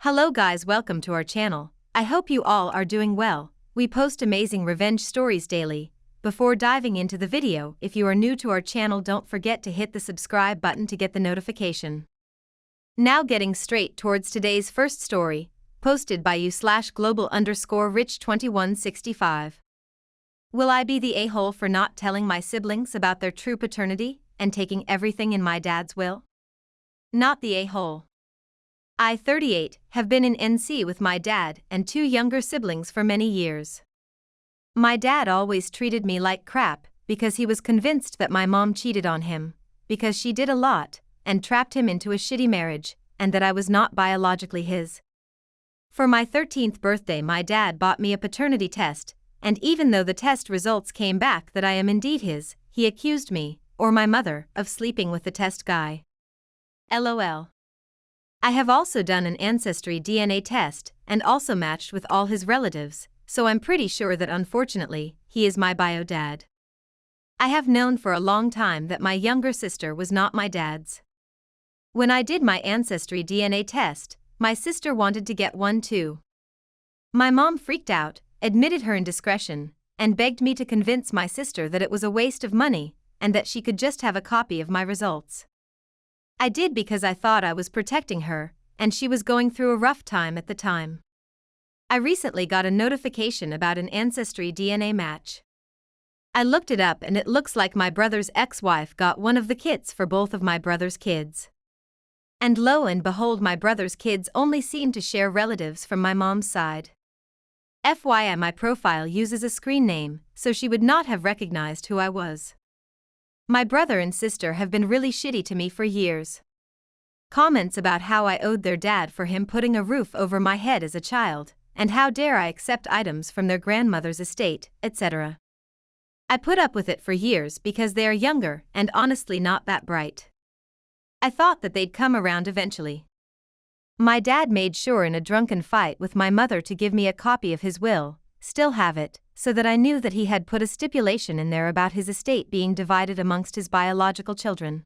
Hello guys, welcome to our channel. I hope you all are doing well. We post amazing revenge stories daily. Before diving into the video, if you are new to our channel, don't forget to hit the subscribe button to get the notification. Now getting straight towards today's first story, posted by you/global_rich2165. Will I be the a-hole for not telling my siblings about their true paternity and taking everything in my dad's will? Not the a-hole. I, 38, have been in NC with my dad and two younger siblings for many years. My dad always treated me like crap because he was convinced that my mom cheated on him, because she did a lot, and trapped him into a shitty marriage, and that I was not biologically his. For my 13th birthday, my dad bought me a paternity test, and even though the test results came back that I am indeed his, he accused me, or my mother, of sleeping with the test guy. LOL. I have also done an ancestry DNA test and also matched with all his relatives, so I'm pretty sure that unfortunately, he is my bio dad. I have known for a long time that my younger sister was not my dad's. When I did my ancestry DNA test, my sister wanted to get one too. My mom freaked out, admitted her indiscretion, and begged me to convince my sister that it was a waste of money and that she could just have a copy of my results. I did because I thought I was protecting her, and she was going through a rough time at the time. I recently got a notification about an ancestry DNA match. I looked it up and it looks like my brother's ex-wife got one of the kits for both of my brother's kids. And lo and behold, my brother's kids only seem to share relatives from my mom's side. FYI, my profile uses a screen name, so she would not have recognized who I was. My brother and sister have been really shitty to me for years. Comments about how I owed their dad for him putting a roof over my head as a child, and how dare I accept items from their grandmother's estate, etc. I put up with it for years because they are younger and honestly not that bright. I thought that they'd come around eventually. My dad made sure in a drunken fight with my mother to give me a copy of his will, still have it, so that I knew that he had put a stipulation in there about his estate being divided amongst his biological children.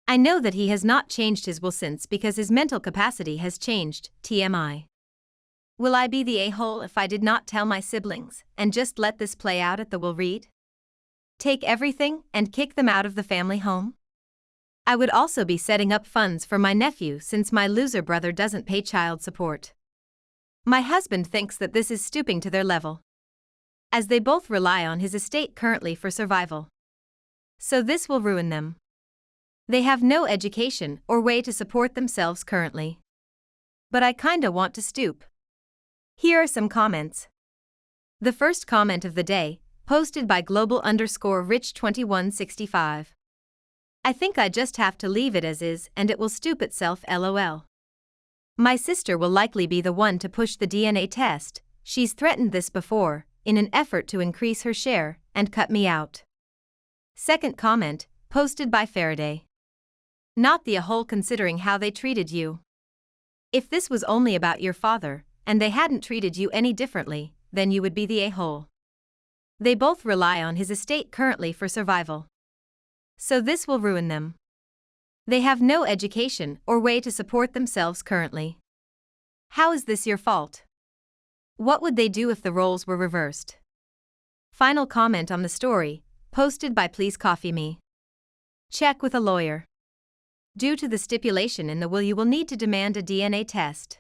I know that he has not changed his will since because his mental capacity has changed, TMI. Will I be the a-hole if I did not tell my siblings and just let this play out at the will read? Take everything and kick them out of the family home? I would also be setting up funds for my nephew since my loser brother doesn't pay child support. My husband thinks that this is stooping to their level, as they both rely on his estate currently for survival. So this will ruin them. They have no education or way to support themselves currently. But I kinda want to stoop. Here are some comments. The first comment of the day, posted by global_rich2165. I think I just have to leave it as is and it will stoop itself, LOL. My sister will likely be the one to push the DNA test. She's threatened this before, in an effort to increase her share and cut me out. Second comment, posted by Faraday. Not the a-hole considering how they treated you. If this was only about your father, and they hadn't treated you any differently, then you would be the a-hole. They both rely on his estate currently for survival. So this will ruin them. They have no education or way to support themselves currently. How is this your fault? What would they do if the roles were reversed? Final comment on the story, posted by Please Coffee Me. Check with a lawyer. Due to the stipulation in the will, you will need to demand a DNA test.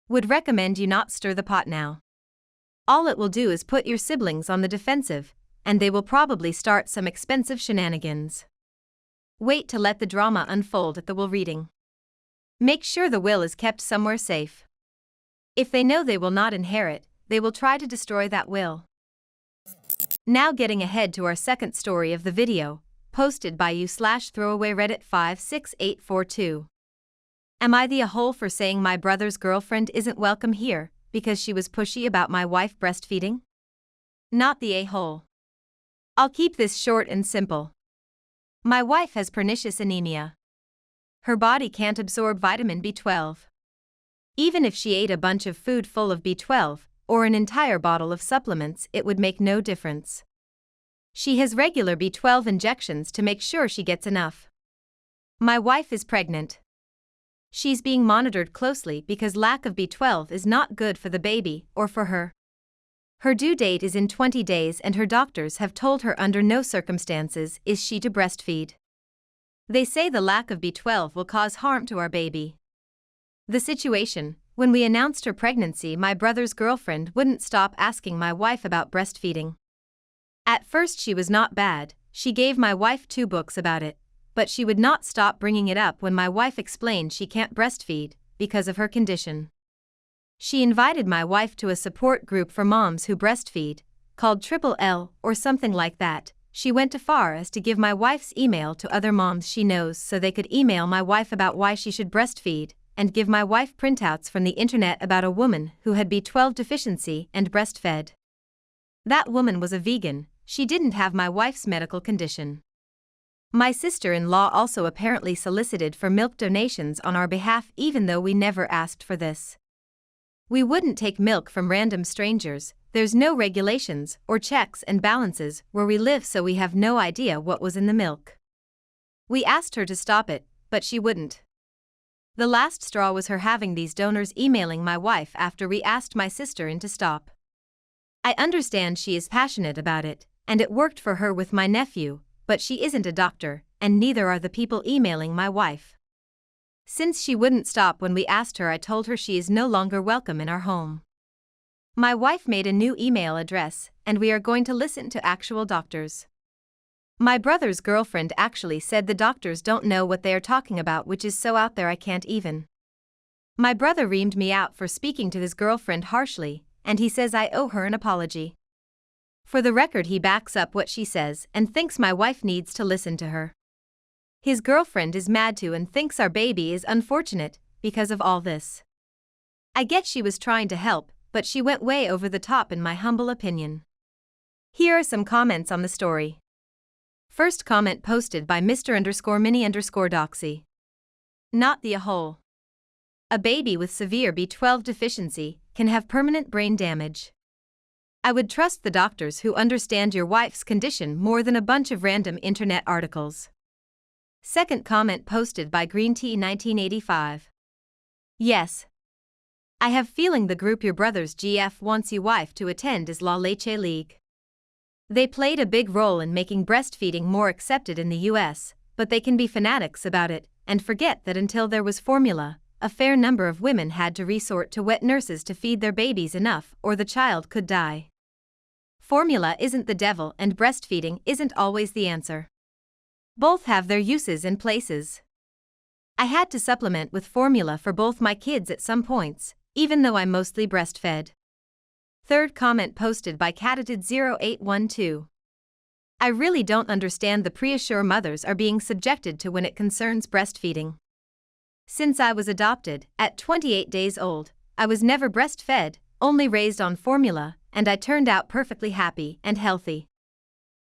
Would recommend you not stir the pot now. All it will do is put your siblings on the defensive, and they will probably start some expensive shenanigans. Wait to let the drama unfold at the will reading. Make sure the will is kept somewhere safe. If they know they will not inherit, they will try to destroy that will. Now getting ahead to our second story of the video, posted by you/throwawayreddit56842. Am I the a-hole for saying my brother's girlfriend isn't welcome here because she was pushy about my wife breastfeeding? Not the a-hole. I'll keep this short and simple. My wife has pernicious anemia. Her body can't absorb vitamin B12. Even if she ate a bunch of food full of B12, or an entire bottle of supplements, it would make no difference. She has regular B12 injections to make sure she gets enough. My wife is pregnant. She's being monitored closely because lack of B12 is not good for the baby or for her. Her due date is in 20 days and her doctors have told her under no circumstances is she to breastfeed. They say the lack of B12 will cause harm to our baby. The situation: when we announced her pregnancy, my brother's girlfriend wouldn't stop asking my wife about breastfeeding. At first she was not bad, she gave my wife 2 books about it, but she would not stop bringing it up when my wife explained she can't breastfeed because of her condition. She invited my wife to a support group for moms who breastfeed, called Triple L or something like that. She went as far as to give my wife's email to other moms she knows so they could email my wife about why she should breastfeed, and give my wife printouts from the internet about a woman who had B12 deficiency and breastfed. That woman was a vegan, she didn't have my wife's medical condition. My sister-in-law also apparently solicited for milk donations on our behalf even though we never asked for this. We wouldn't take milk from random strangers, there's no regulations or checks and balances where we live, so we have no idea what was in the milk. We asked her to stop it, but she wouldn't. The last straw was her having these donors emailing my wife after we asked my sister-in to stop. I understand she is passionate about it, and it worked for her with my nephew, but she isn't a doctor, and neither are the people emailing my wife. Since she wouldn't stop when we asked her, I told her she is no longer welcome in our home. My wife made a new email address, and we are going to listen to actual doctors. My brother's girlfriend actually said the doctors don't know what they are talking about, which is so out there I can't even. My brother reamed me out for speaking to his girlfriend harshly, and he says I owe her an apology. For the record, he backs up what she says and thinks my wife needs to listen to her. His girlfriend is mad too and thinks our baby is unfortunate because of all this. I get she was trying to help, but she went way over the top in my humble opinion. Here are some comments on the story. First comment posted by Mr_Mini_Doxy. Not the a-hole. A baby with severe B12 deficiency can have permanent brain damage. I would trust the doctors who understand your wife's condition more than a bunch of random internet articles. Second comment posted by Green Tea 1985. Yes. I have feeling the group your brother's GF wants you wife to attend is La Leche League. They played a big role in making breastfeeding more accepted in the US, but they can be fanatics about it and forget that until there was formula, a fair number of women had to resort to wet nurses to feed their babies enough or the child could die. Formula isn't the devil and breastfeeding isn't always the answer. Both have their uses and places. I had to supplement with formula for both my kids at some points, even though I mostly breastfed. Third comment posted by Catated0812. I really don't understand the pressure mothers are being subjected to when it concerns breastfeeding. Since I was adopted, at 28 days old, I was never breastfed, only raised on formula, and I turned out perfectly happy and healthy.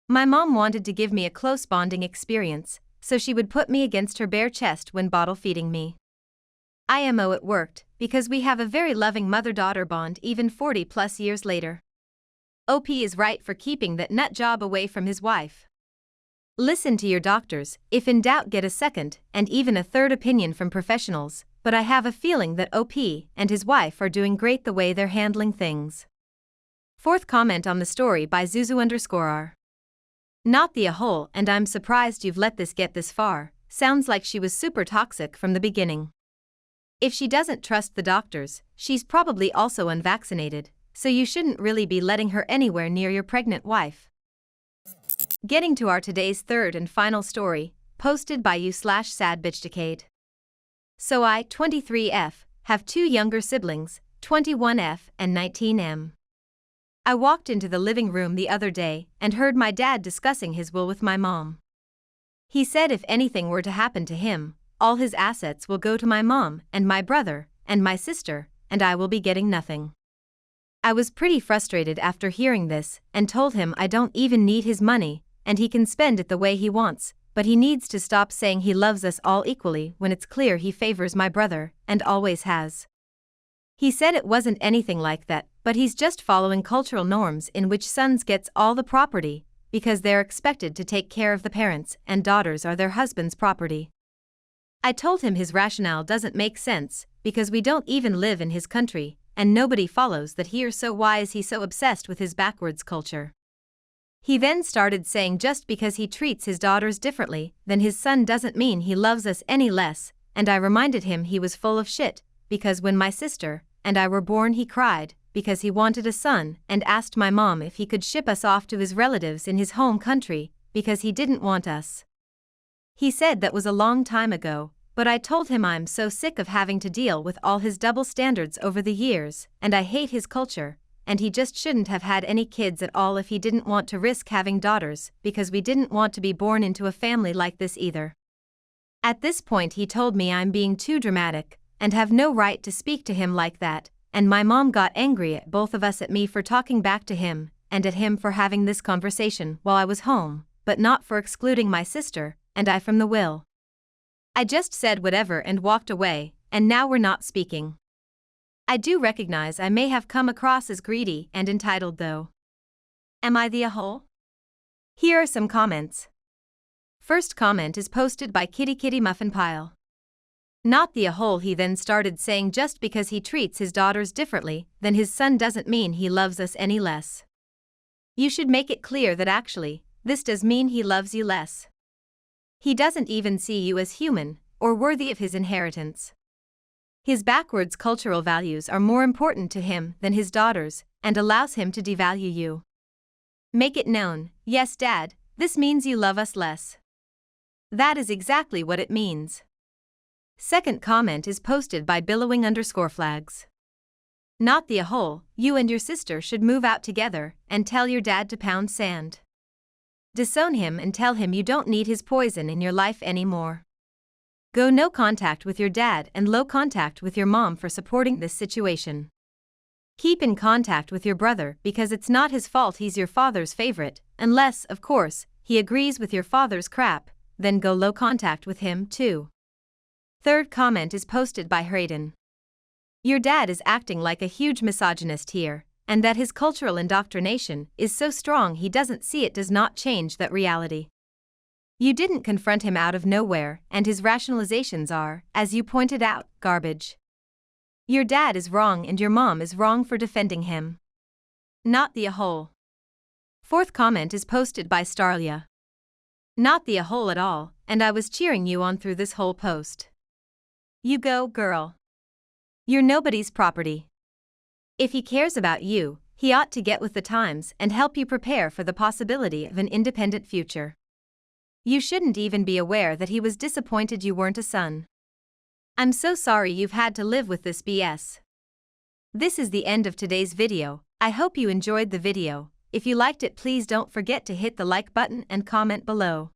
My mom wanted to give me a close bonding experience, so she would put me against her bare chest when bottle feeding me. IMO, it worked, because we have a very loving mother-daughter bond even 40+ years later. OP is right for keeping that nut job away from his wife. Listen to your doctors, if in doubt get a second and even a third opinion from professionals, but I have a feeling that OP and his wife are doing great the way they're handling things. Fourth comment on the story by Zuzu_R. Not the a-hole, and I'm surprised you've let this get this far, sounds like she was super toxic from the beginning. If she doesn't trust the doctors, she's probably also unvaccinated, so you shouldn't really be letting her anywhere near your pregnant wife. Getting to our today's third and final story, posted by you/sadbitchdecade. So I, 23F, have 2 younger siblings, 21F and 19M. I walked into the living room the other day and heard my dad discussing his will with my mom. He said if anything were to happen to him, all his assets will go to my mom and my brother and my sister, and I will be getting nothing. I was pretty frustrated after hearing this and told him I don't even need his money and he can spend it the way he wants, but he needs to stop saying he loves us all equally when it's clear he favors my brother and always has. He said it wasn't anything like that, but he's just following cultural norms in which sons gets all the property because they're expected to take care of the parents and daughters are their husband's property. I told him his rationale doesn't make sense, because we don't even live in his country, and nobody follows that here, so why is he so obsessed with his backwards culture? He then started saying just because he treats his daughters differently than his son doesn't mean he loves us any less, and I reminded him he was full of shit, because when my sister and I were born he cried, because he wanted a son, and asked my mom if he could ship us off to his relatives in his home country, because he didn't want us. He said that was a long time ago, but I told him I'm so sick of having to deal with all his double standards over the years, and I hate his culture, and he just shouldn't have had any kids at all if he didn't want to risk having daughters, because we didn't want to be born into a family like this either. At this point he told me I'm being too dramatic, and have no right to speak to him like that, and my mom got angry at both of us, at me for talking back to him, and at him for having this conversation while I was home, but not for excluding my sister and I from the will. I just said whatever and walked away, and now we're not speaking. I do recognize I may have come across as greedy and entitled though. Am I the a-hole? Here are some comments. First comment is posted by Kitty Muffin Pile. Not the a-hole. He then started saying just because he treats his daughters differently than his son doesn't mean he loves us any less. You should make it clear that actually, this does mean he loves you less. He doesn't even see you as human or worthy of his inheritance. His backwards cultural values are more important to him than his daughters, and allows him to devalue you. Make it known, yes Dad, this means you love us less. That is exactly what it means. Second comment is posted by billowing_flags. Not the a-hole. You and your sister should move out together and tell your dad to pound sand. Disown him and tell him you don't need his poison in your life anymore. Go no contact with your dad and low contact with your mom for supporting this situation. Keep in contact with your brother because it's not his fault he's your father's favorite, unless, of course, he agrees with your father's crap, then go low contact with him too. Third comment is posted by Hayden. Your dad is acting like a huge misogynist here, and that his cultural indoctrination is so strong he doesn't see it does not change that reality. You didn't confront him out of nowhere, and his rationalizations are, as you pointed out, garbage. Your dad is wrong and your mom is wrong for defending him. Not the a-hole. Fourth comment is posted by Starlia. Not the a-hole at all, and I was cheering you on through this whole post. You go, girl. You're nobody's property. If he cares about you, he ought to get with the times and help you prepare for the possibility of an independent future. You shouldn't even be aware that he was disappointed you weren't a son. I'm so sorry you've had to live with this BS. This is the end of today's video. I hope you enjoyed the video. If you liked it, please don't forget to hit the like button and comment below.